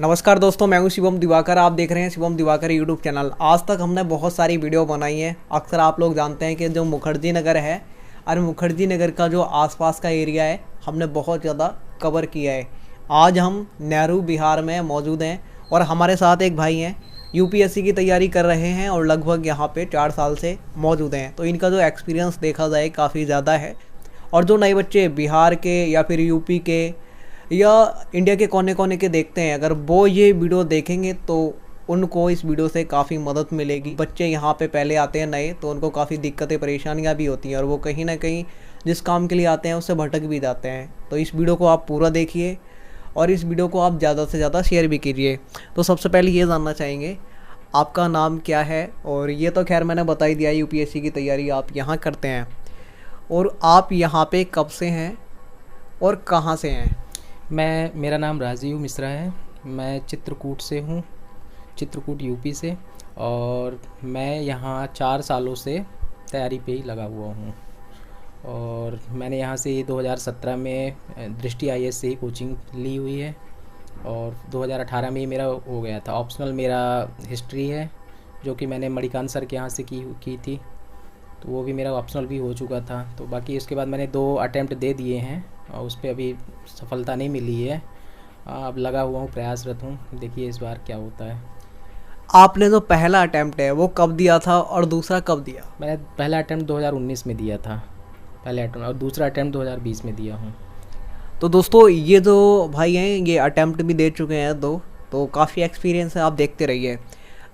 नमस्कार दोस्तों, मैं हूं शिवम दिवाकर। आप देख रहे हैं शिवम दिवाकर यूट्यूब चैनल। आज तक हमने बहुत सारी वीडियो बनाई है। अक्सर आप लोग जानते हैं कि जो मुखर्जी नगर है और मुखर्जी नगर का जो आसपास का एरिया है, हमने बहुत ज़्यादा कवर किया है। आज हम नेहरू बिहार में मौजूद हैं और हमारे साथ एक भाई हैं, यूपीएससी की तैयारी कर रहे हैं और लगभग यहाँ पे 4 साल से मौजूद हैं। तो इनका जो एक्सपीरियंस देखा जाए काफ़ी ज़्यादा है। और जो नए बच्चे बिहार के या फिर यूपी के या इंडिया के कोने कोने के देखते हैं, अगर वो ये वीडियो देखेंगे तो उनको इस वीडियो से काफ़ी मदद मिलेगी। बच्चे यहाँ पे पहले आते हैं नए, तो उनको काफ़ी दिक्कतें परेशानियाँ भी होती हैं और वो कहीं ना कहीं जिस काम के लिए आते हैं उससे भटक भी जाते हैं। तो इस वीडियो को आप पूरा देखिए और इस वीडियो को आप ज़्यादा से ज़्यादा शेयर भी कीजिए। तो सबसे पहले ये जानना चाहेंगे आपका नाम क्या है। और ये तो खैर मैंने बता ही दिया, यूपीएससी की तैयारी आप यहाँ करते हैं। और आप यहाँ पे कब से हैं और कहाँ से हैं? मेरा नाम राजीव मिश्रा है। मैं चित्रकूट से हूँ, चित्रकूट यूपी से। और मैं यहाँ 4 सालों से तैयारी पे ही लगा हुआ हूँ। और मैंने यहाँ से 2017 में दृष्टि आईएएस से ही कोचिंग ली हुई है। और 2018 में ही मेरा हो गया था। ऑप्शनल मेरा हिस्ट्री है, जो कि मैंने मणिकांत सर के यहाँ से की थी, तो वो भी मेरा ऑप्शनल भी हो चुका था। तो बाकी उसके बाद मैंने 2 अटैम्प्ट दे दिए हैं और उस पर अभी सफलता नहीं मिली है। अब लगा हुआ हूँ, प्रयासरत हूँ, देखिए इस बार क्या होता है। आपने जो पहला अटैम्प्ट है वो कब दिया था और दूसरा कब दिया? मैंने पहला अटैम्प्ट 2019 में दिया था, पहले अटैम्प्ट, और दूसरा अटैम्प्ट 2020 में दिया हूँ। तो दोस्तों, ये जो भाई हैं ये अटैम्प्ट भी दे चुके हैं 2, तो काफ़ी एक्सपीरियंस है। आप देखते रहिए।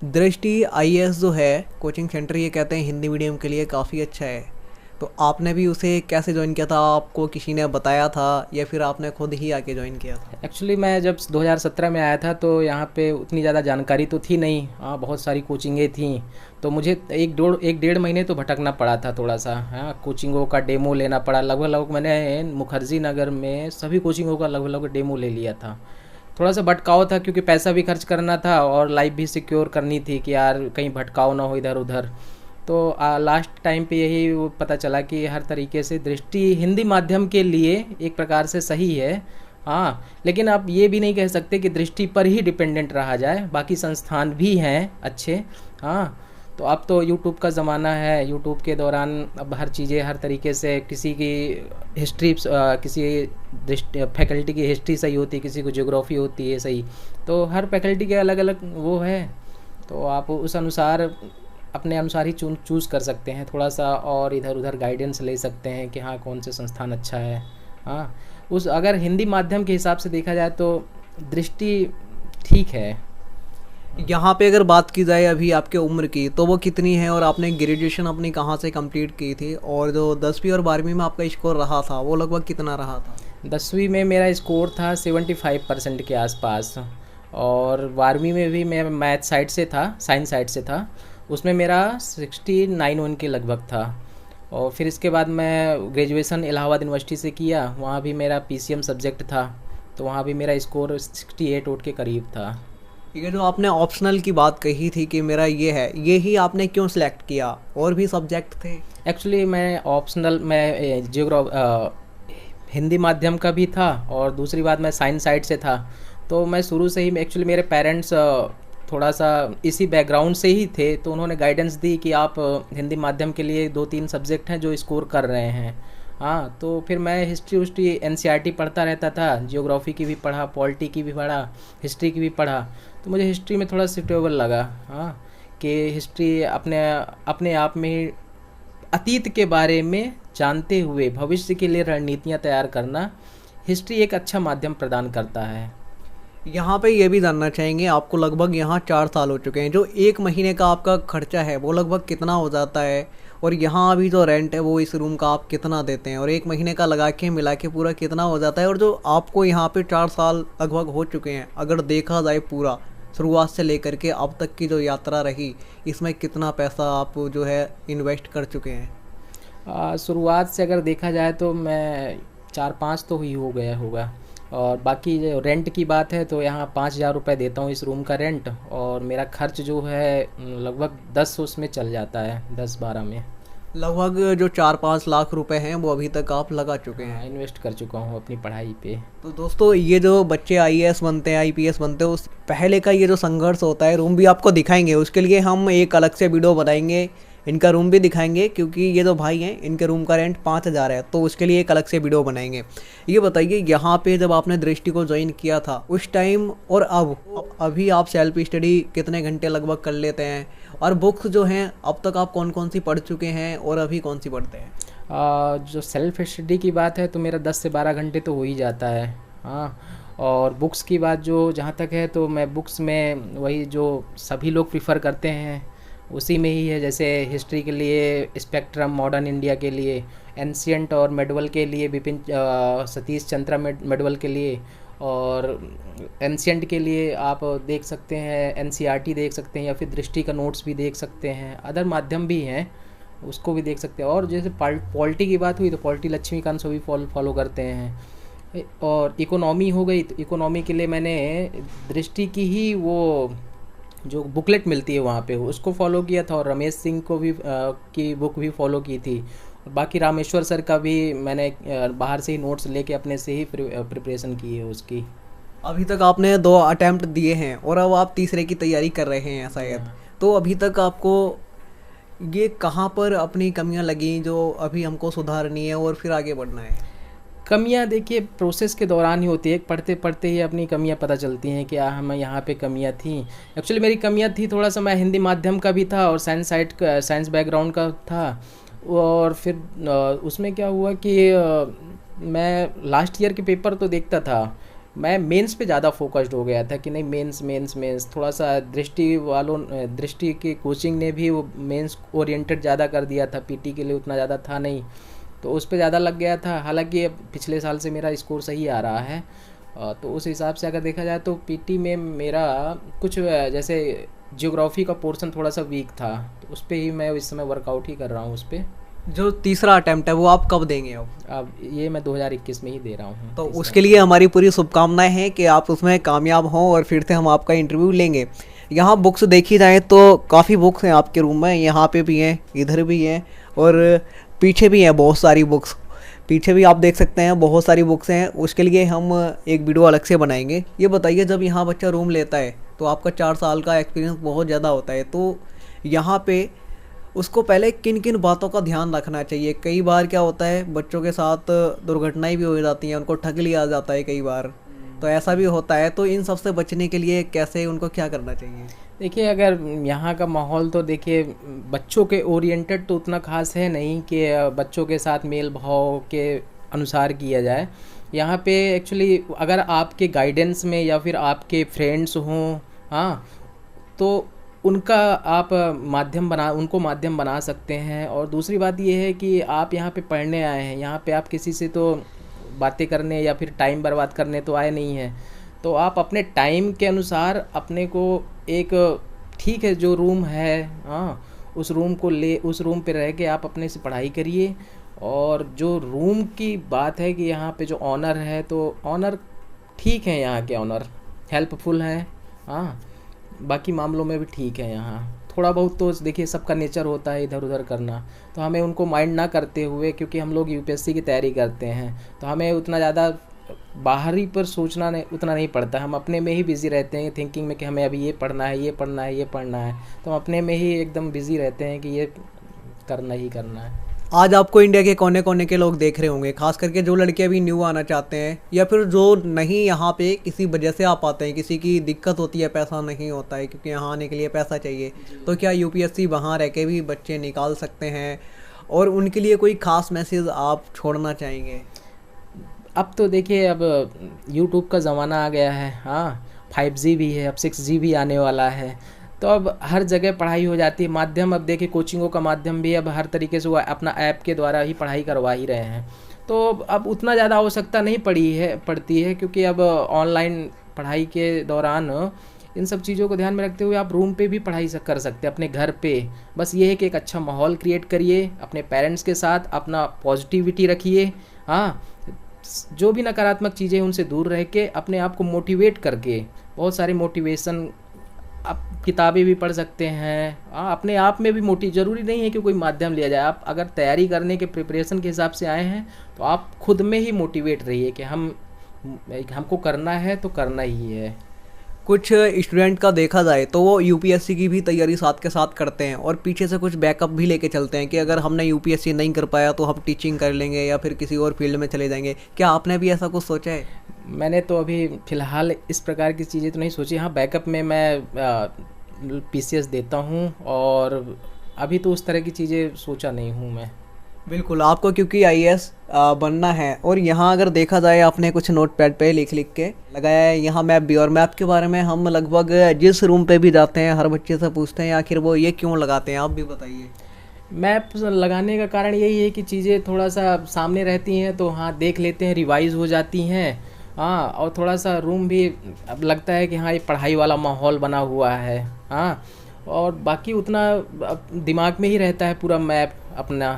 दृष्टि आईएएस जो है कोचिंग सेंटर, ये कहते हैं हिंदी मीडियम के लिए काफ़ी अच्छा है। तो आपने भी उसे कैसे ज्वाइन किया था? आपको किसी ने बताया था या फिर आपने खुद ही आके ज्वाइन किया था? एक्चुअली मैं जब 2017 में आया था तो यहाँ पे उतनी ज़्यादा जानकारी तो थी नहीं। हाँ, बहुत सारी कोचिंगें थी, तो मुझे एक डेढ़ महीने तो भटकना पड़ा था थोड़ा सा। हाँ, कोचिंगों का डेमो लेना पड़ा। लगभग मैंने मुखर्जी नगर में सभी कोचिंगों का लगभग डेमो ले लिया था। थोड़ा सा भटकाव था क्योंकि पैसा भी खर्च करना था और लाइफ भी सिक्योर करनी थी कि यार कहीं भटकाव ना हो इधर उधर। तो लास्ट टाइम पे यही वो पता चला कि हर तरीके से दृष्टि हिंदी माध्यम के लिए एक प्रकार से सही है। हाँ, लेकिन आप ये भी नहीं कह सकते कि दृष्टि पर ही डिपेंडेंट रहा जाए, बाकी संस्थान भी हैं अच्छे। हाँ, तो अब तो यूट्यूब का ज़माना है। यूट्यूब के दौरान अब हर चीज़ें हर तरीके से, किसी की हिस्ट्री, किसी दृष्टि फैकल्टी की हिस्ट्री सही होती है, किसी को ज्योग्राफी होती है सही। तो हर फैकल्टी के अलग अलग वो है, तो आप उस अनुसार अपने अनुसार ही चूज़ कर सकते हैं थोड़ा सा, और इधर उधर गाइडेंस ले सकते हैं कि हाँ कौन से संस्थान अच्छा है। हाँ, उस अगर हिंदी माध्यम के हिसाब से देखा जाए तो दृष्टि ठीक है। यहाँ पे अगर बात की जाए अभी आपके उम्र की, तो वो कितनी है और आपने ग्रेजुएशन अपनी कहाँ से कंप्लीट की थी? और जो 10वीं और 12वीं में आपका स्कोर रहा था वो लगभग कितना रहा था? 10वीं में मेरा स्कोर था 75% के आसपास। और 12वीं में भी मैं मैथ साइड से था, साइंस साइड से था, उसमें मेरा 69 के लगभग था। और फिर इसके बाद मैं ग्रेजुएशन इलाहाबाद यूनिवर्सिटी से किया, वहाँ भी मेरा पीसीएम सब्जेक्ट था, तो वहाँ भी मेरा स्कोर 68 के करीब था। ये जो आपने ऑप्शनल की बात कही थी कि मेरा ये है, ये ही आपने क्यों सिलेक्ट किया? और भी सब्जेक्ट थे? एक्चुअली मैं ऑप्शनल, मैं हिंदी माध्यम का भी था और दूसरी बात मैं साइंस साइड से था। तो मैं शुरू से ही, एक्चुअली मेरे पेरेंट्स थोड़ा सा इसी बैकग्राउंड से ही थे, तो उन्होंने गाइडेंस दी कि आप हिंदी माध्यम के लिए 2-3 सब्जेक्ट हैं जो स्कोर कर रहे हैं। हाँ, तो फिर मैं हिस्ट्री एनसीईआरटी पढ़ता रहता था, जियोग्राफी की भी पढ़ा, पॉलिटी की भी पढ़ा, हिस्ट्री की भी पढ़ा। तो मुझे हिस्ट्री में थोड़ा सूटेबल लगा। हाँ, कि हिस्ट्री अपने अपने आप में अतीत के बारे में जानते हुए भविष्य के लिए रणनीतियाँ तैयार करना, हिस्ट्री एक अच्छा माध्यम प्रदान करता है। यहाँ पे ये भी जानना चाहेंगे, आपको लगभग यहाँ 4 साल हो चुके हैं, जो 1 महीने का आपका खर्चा है वो लगभग कितना हो जाता है? और यहाँ अभी जो रेंट है वो इस रूम का आप कितना देते हैं? और 1 महीने का लगा के मिला के पूरा कितना हो जाता है? और जो आपको यहाँ पे 4 साल लगभग हो चुके हैं, अगर देखा जाए पूरा शुरुआत से लेकर के अब तक की जो यात्रा रही, इसमें कितना पैसा आप जो है इन्वेस्ट कर चुके हैं? शुरुआत से अगर देखा जाए तो मैं 4-5 तो ही हो गया होगा। और बाकी जो रेंट की बात है तो यहाँ 5,000 रुपये देता हूँ इस रूम का रेंट, और मेरा खर्च जो है लगभग 10 उसमें चल जाता है, 10-12 में। लगभग जो 4-5 लाख रुपए हैं वो अभी तक आप लगा चुके हैं। हाँ, इन्वेस्ट कर चुका हूँ अपनी पढ़ाई पे। तो दोस्तों ये जो बच्चे आईएएस बनते हैं, आईपीएस बनते हैं, उस पहले का ये जो संघर्ष होता है, रूम भी आपको दिखाएंगे, उसके लिए हम एक अलग से वीडियो बनाएंगे, इनका रूम भी दिखाएंगे, क्योंकि ये जो भाई हैं इनके रूम का रेंट 5,000 है, तो उसके लिए एक अलग से वीडियो बनाएंगे। ये बताइए यहाँ पे जब आपने दृष्टि को ज्वाइन किया था उस टाइम और अब अभी आप सेल्फ स्टडी कितने घंटे लगभग कर लेते हैं, और बुक्स जो हैं अब तक आप कौन कौन सी पढ़ चुके हैं और अभी कौन सी पढ़ते हैं? जो सेल्फ स्टडी की बात है तो मेरा 10 से 12 घंटे तो हो ही जाता है। हाँ, और बुक्स की बात जो जहाँ तक है तो मैं बुक्स में वही जो सभी लोग प्रिफ़र करते हैं उसी में ही है, जैसे हिस्ट्री के लिए स्पेक्ट्रम, मॉडर्न इंडिया के लिए, एंशियंट और मेडवल के लिए बिपिन सतीश चंद्रा मेडवल के लिए, और एंशियंट के लिए आप देख सकते हैं एनसीईआरटी देख सकते हैं, या फिर दृष्टि का नोट्स भी देख सकते हैं, अदर माध्यम भी हैं उसको भी देख सकते हैं। और जैसे पॉलिटी की बात हुई तो पॉलिटी लक्ष्मीकांत से भी फॉलो करते हैं। और इकोनॉमी हो गई तो इकोनॉमी के लिए मैंने दृष्टि की ही वो जो बुकलेट मिलती है वहाँ पे उसको फॉलो किया था, और रमेश सिंह को भी की बुक भी फॉलो की थी। और बाकी रामेश्वर सर का भी मैंने बाहर से ही नोट्स लेके अपने से ही प्रिपरेशन की है उसकी। अभी तक आपने 2 अटेम्प्ट दिए हैं और अब आप तीसरे की तैयारी कर रहे हैं शायद, तो अभी तक आपको ये कहाँ पर अपनी कमियां लगी जो अभी हमको सुधारनी है और फिर आगे बढ़ना है? कमियां देखिए प्रोसेस के दौरान ही होती है, पढ़ते पढ़ते ही अपनी कमियां पता चलती हैं कि हमें यहाँ पे कमियां थी। एक्चुअली मेरी कमियां थी थोड़ा सा, मैं हिंदी माध्यम का भी था और साइंस बैकग्राउंड का था। और फिर उसमें क्या हुआ कि मैं लास्ट ईयर के पेपर तो देखता था, मैं मेंस पे ज़्यादा फोकस्ड हो गया था कि नहीं मेंस थोड़ा सा दृष्टि की कोचिंग ने भी वो मेंस ओरिएंटेड ज़्यादा कर दिया था, पीटी के लिए उतना ज़्यादा था नहीं, तो उस पे ज़्यादा लग गया था। हालांकि अब पिछले साल से मेरा स्कोर सही आ रहा है, तो उस हिसाब से अगर देखा जाए तो पीटी में मेरा कुछ जैसे जियोग्राफी का पोर्शन थोड़ा सा वीक था, तो उस पर ही मैं इस समय वर्कआउट ही कर रहा हूँ उस पर। जो तीसरा अटेम्प्ट है वो आप कब देंगे अब ये मैं 2021 में ही दे रहा हूँ। तो उसके लिए हमारी पूरी शुभकामनाएं हैं कि आप उसमें कामयाब हों और फिर से हम आपका इंटरव्यू लेंगे। यहाँ बुक्स देखी जाए तो काफ़ी बुक्स हैं आपके रूम में, यहाँ पे भी हैं, इधर भी हैं और पीछे भी हैं बहुत सारी बुक्स। पीछे भी आप देख सकते हैं बहुत सारी बुक्स हैं, उसके लिए हम एक वीडियो अलग से बनाएंगे। ये बताइए जब यहाँ बच्चा रूम लेता है तो आपका 4 साल का एक्सपीरियंस बहुत ज़्यादा होता है, तो यहाँ पे उसको पहले किन किन बातों का ध्यान रखना चाहिए? कई बार क्या होता है बच्चों के साथ दुर्घटनाएं भी हो जाती हैं, उनको ठग लिया जाता है कई बार, तो ऐसा भी होता है, तो इन सब से बचने के लिए कैसे उनको क्या करना चाहिए? देखिए अगर यहाँ का माहौल तो देखिए बच्चों के ओरिएंटेड तो उतना खास है नहीं कि बच्चों के साथ मेल भाव के अनुसार किया जाए। यहाँ पे एक्चुअली अगर आपके गाइडेंस में या फिर आपके फ्रेंड्स हों, हाँ, तो उनका आप उनको माध्यम बना सकते हैं। और दूसरी बात ये है कि आप यहाँ पे पढ़ने आए हैं, यहाँ पे आप किसी से तो बातें करने या फिर टाइम बर्बाद करने तो आए नहीं हैं, तो आप अपने टाइम के अनुसार अपने को एक ठीक है जो रूम है, हाँ, उस रूम पे रह के आप अपने से पढ़ाई करिए। और जो रूम की बात है कि यहाँ पे जो ऑनर है तो ऑनर ठीक है, यहाँ के ऑनर हेल्पफुल हैं, हाँ, बाकी मामलों में भी ठीक है। यहाँ थोड़ा बहुत तो देखिए सबका नेचर होता है इधर उधर करना, तो हमें उनको माइंड ना करते हुए, क्योंकि हम लोग यूपीएससी की तैयारी करते हैं तो हमें उतना ज़्यादा बाहरी पर सोचना नहीं उतना नहीं पड़ता, हम अपने में ही बिज़ी रहते हैं थिंकिंग में कि हमें अभी ये पढ़ना है, ये पढ़ना है, ये पढ़ना है, तो हम अपने में ही एकदम बिज़ी रहते हैं कि ये करना ही करना है। आज आपको इंडिया के कोने कोने के लोग देख रहे होंगे, खास करके जो लड़के अभी न्यू आना चाहते हैं या फिर जो नहीं यहाँ पे किसी वजह से आ पाते हैं, किसी की दिक्कत होती है, पैसा नहीं होता है क्योंकि यहाँ आने के लिए पैसा चाहिए, तो क्या यूपीएससी वहाँ रह के भी बच्चे निकाल सकते हैं? और उनके लिए कोई ख़ास मैसेज आप छोड़ना चाहेंगे? अब तो देखिए अब यूट्यूब का ज़माना आ गया है, हाँ, 5G भी है, अब 6G भी आने वाला है, तो अब हर जगह पढ़ाई हो जाती है। माध्यम अब देखिए कोचिंगों का माध्यम भी अब हर तरीके से वो अपना ऐप के द्वारा ही पढ़ाई करवा ही रहे हैं, तो अब उतना ज़्यादा आवश्यकता नहीं पड़ती है क्योंकि अब ऑनलाइन पढ़ाई के दौरान इन सब चीज़ों को ध्यान में रखते हुए आप रूम पे भी पढ़ाई कर सकते हैं अपने घर पे। बस ये है कि एक अच्छा माहौल क्रिएट करिए, अपने पेरेंट्स के साथ अपना पॉजिटिविटी रखिए, हाँ, जो भी नकारात्मक चीज़ें उनसे दूर रह के अपने आप को मोटिवेट करके, बहुत सारे मोटिवेशन आप किताबें भी पढ़ सकते हैं। अपने आप में भी ज़रूरी नहीं है कि कोई माध्यम लिया जाए। आप अगर तैयारी करने के प्रिपरेशन के हिसाब से आए हैं तो आप खुद में ही मोटिवेट रहिए कि हमको करना है तो करना ही है। कुछ स्टूडेंट का देखा जाए तो वो यूपीएससी की भी तैयारी साथ के साथ करते हैं और पीछे से कुछ बैकअप भी लेके चलते हैं कि अगर हमने यूपीएससी नहीं कर पाया तो हम टीचिंग कर लेंगे या फिर किसी और फील्ड में चले जाएंगे। क्या आपने भी ऐसा कुछ सोचा है? मैंने तो अभी फ़िलहाल इस प्रकार की चीज़ें तो नहीं सोची। हाँ, बैकअप में मैं पीसीएस देता हूँ और अभी तो उस तरह की चीज़ें सोचा नहीं हूँ मैं। बिल्कुल, आपको क्योंकि आईएएस बनना है और यहाँ अगर देखा जाए आपने कुछ नोट पैड पे लिख के लगाया है यहाँ मैप भी, और मैप के बारे में हम लगभग जिस रूम पे भी जाते हैं हर बच्चे से पूछते हैं आखिर वो ये क्यों लगाते हैं, आप भी बताइए। मैप लगाने का कारण यही है कि चीज़ें थोड़ा सा सामने रहती हैं तो हाँ देख लेते हैं, रिवाइज हो जाती हैं। हाँ, और थोड़ा सा रूम भी अब लगता है कि हाँ ये पढ़ाई वाला माहौल बना हुआ है। हाँ, और बाकी उतना दिमाग में ही रहता है पूरा मैप अपना।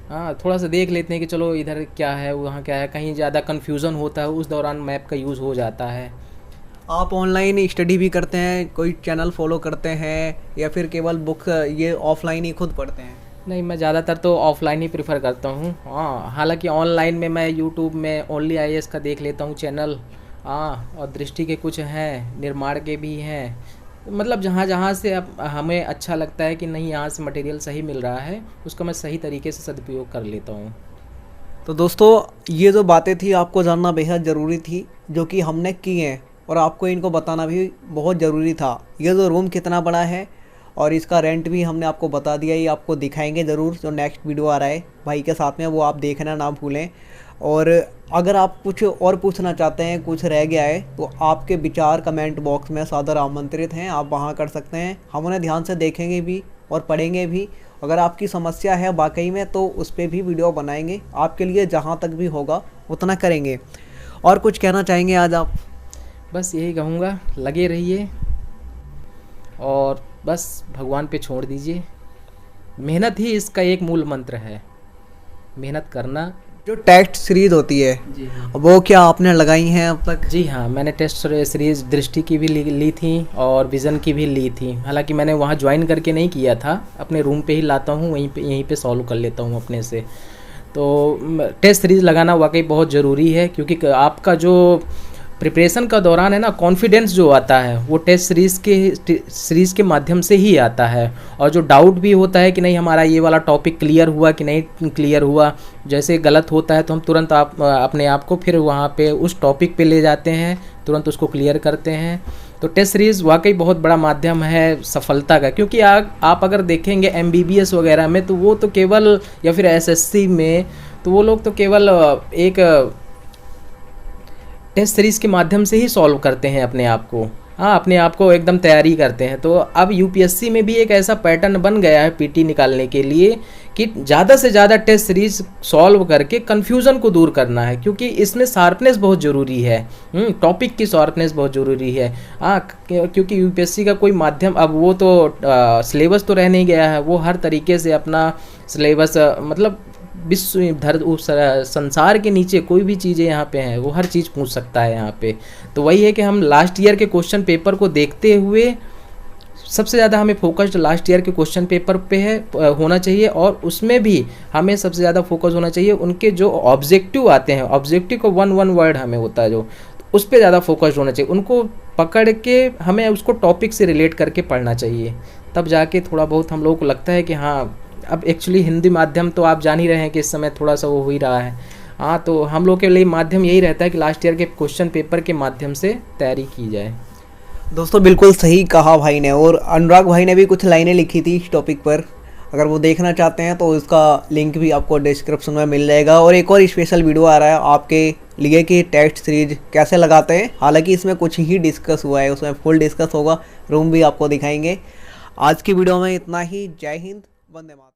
हाँ, थोड़ा सा देख लेते हैं कि चलो इधर क्या है वहाँ क्या है, कहीं ज़्यादा कन्फ्यूज़न होता है उस दौरान मैप का यूज़ हो जाता है। आप ऑनलाइन स्टडी भी करते हैं, कोई चैनल फॉलो करते हैं या फिर केवल बुक ये ऑफलाइन ही खुद पढ़ते हैं? नहीं, मैं ज़्यादातर तो ऑफ़लाइन ही प्रेफर करता हूँ। हाँ, हालांकि ऑनलाइन में मैं यूट्यूब में ओनली आईएएस का देख लेता हूँ चैनल। हाँ, और दृष्टि के कुछ हैं, निर्माण के भी हैं। मतलब जहाँ जहाँ से अब हमें अच्छा लगता है कि नहीं यहाँ से मटेरियल सही मिल रहा है, उसका मैं सही तरीके से सदुपयोग कर लेता हूँ। तो दोस्तों, ये जो बातें थी आपको जानना बेहद ज़रूरी थी, जो कि हमने की हैं और आपको इनको बताना भी बहुत ज़रूरी था। ये जो रूम कितना बड़ा है और इसका रेंट भी हमने आपको बता दिया, ये आपको दिखाएंगे ज़रूर जो नेक्स्ट वीडियो आ रहा है भाई के साथ में, वो आप देखना ना भूलें। और अगर आप कुछ और पूछना चाहते हैं, कुछ रह गया है, तो आपके विचार कमेंट बॉक्स में सादर आमंत्रित हैं, आप वहाँ कर सकते हैं। हम उन्हें ध्यान से देखेंगे भी और पढ़ेंगे भी। अगर आपकी समस्या है वाकई में तो उस पर भी वीडियो बनाएंगे आपके लिए, जहाँ तक भी होगा उतना करेंगे। और कुछ कहना चाहेंगे आज आप? बस यही कहूँगा, लगे रहिए और बस भगवान पे छोड़ दीजिए। मेहनत ही इसका एक मूल मंत्र है, मेहनत करना। जो टेस्ट सीरीज होती है जी हाँ, वो क्या आपने लगाई हैं अब तक? जी हाँ, मैंने टेस्ट सीरीज़ दृष्टि की भी ली थी और विज़न की भी ली थी। हालांकि मैंने वहाँ ज्वाइन करके नहीं किया था, अपने रूम पे ही लाता हूँ, यहीं पे सॉल्व कर लेता हूँ अपने से। तो टेस्ट सीरीज़ लगाना वाकई बहुत ज़रूरी है, क्योंकि आपका जो प्रिपरेशन का दौरान है ना, कॉन्फिडेंस जो आता है वो टेस्ट सीरीज़ के माध्यम से ही आता है। और जो डाउट भी होता है कि नहीं हमारा ये वाला टॉपिक क्लियर हुआ कि नहीं क्लियर हुआ, जैसे गलत होता है तो हम तुरंत अपने आप को फिर वहाँ पे उस टॉपिक पे ले जाते हैं, तुरंत उसको क्लियर करते हैं। तो टेस्ट सीरीज़ वाकई बहुत बड़ा माध्यम है सफलता का, क्योंकि आप अगर देखेंगे MBBS वगैरह में तो वो तो केवल, या फिर SSC में तो वो लोग तो केवल एक टेस्ट सीरीज़ के माध्यम से ही सॉल्व करते हैं अपने आप को। हाँ, अपने आप को एकदम तैयारी करते हैं। तो अब यूपीएससी में भी एक ऐसा पैटर्न बन गया है पीटी निकालने के लिए कि ज़्यादा से ज़्यादा टेस्ट सीरीज सॉल्व करके कन्फ्यूज़न को दूर करना है, क्योंकि इसमें शार्पनेस बहुत ज़रूरी है। टॉपिक की शार्पनेस बहुत ज़रूरी है। हाँ, क्योंकि यूपीएससी का कोई माध्यम अब वो तो सिलेबस तो रह नहीं गया है, वो हर तरीके से अपना सिलेबस मतलब संसार के नीचे कोई भी चीज़ें यहाँ पे हैं वो हर चीज़ पूछ सकता है यहाँ पे। तो वही है कि हम लास्ट ईयर के क्वेश्चन पेपर को देखते हुए सबसे ज़्यादा हमें फोकस्ड लास्ट ईयर के क्वेश्चन पेपर पे होना चाहिए, और उसमें भी हमें सबसे ज़्यादा फोकस होना चाहिए उनके जो ऑब्जेक्टिव आते हैं। ऑब्जेक्टिव को वन वर्ड हमें होता है जो, उस पर ज़्यादा फोकस्ड होना चाहिए। उनको पकड़ के हमें उसको टॉपिक से रिलेट करके पढ़ना चाहिए, तब जाके थोड़ा बहुत हम लोगों को लगता है कि हाँ, अब एक्चुअली हिंदी माध्यम तो आप जान ही रहे हैं कि इस समय थोड़ा सा वो हो ही रहा है। हाँ, तो हम लोग के लिए माध्यम यही रहता है कि लास्ट ईयर के क्वेश्चन पेपर के माध्यम से तैयारी की जाए। दोस्तों, बिल्कुल सही कहा भाई ने, और अनुराग भाई ने भी कुछ लाइनें लिखी थी इस टॉपिक पर। अगर वो देखना चाहते हैं तो इसका लिंक भी आपको डिस्क्रिप्शन में मिल जाएगा। और एक और स्पेशल वीडियो आ रहा है आपके लिए कि टेस्ट सीरीज कैसे लगाते हैं। हालांकि इसमें कुछ ही डिस्कस हुआ है, उसमें फुल डिस्कस होगा, रूम भी आपको दिखाएंगे। आज की वीडियो में इतना ही। जय हिंद, वंदे मातरम।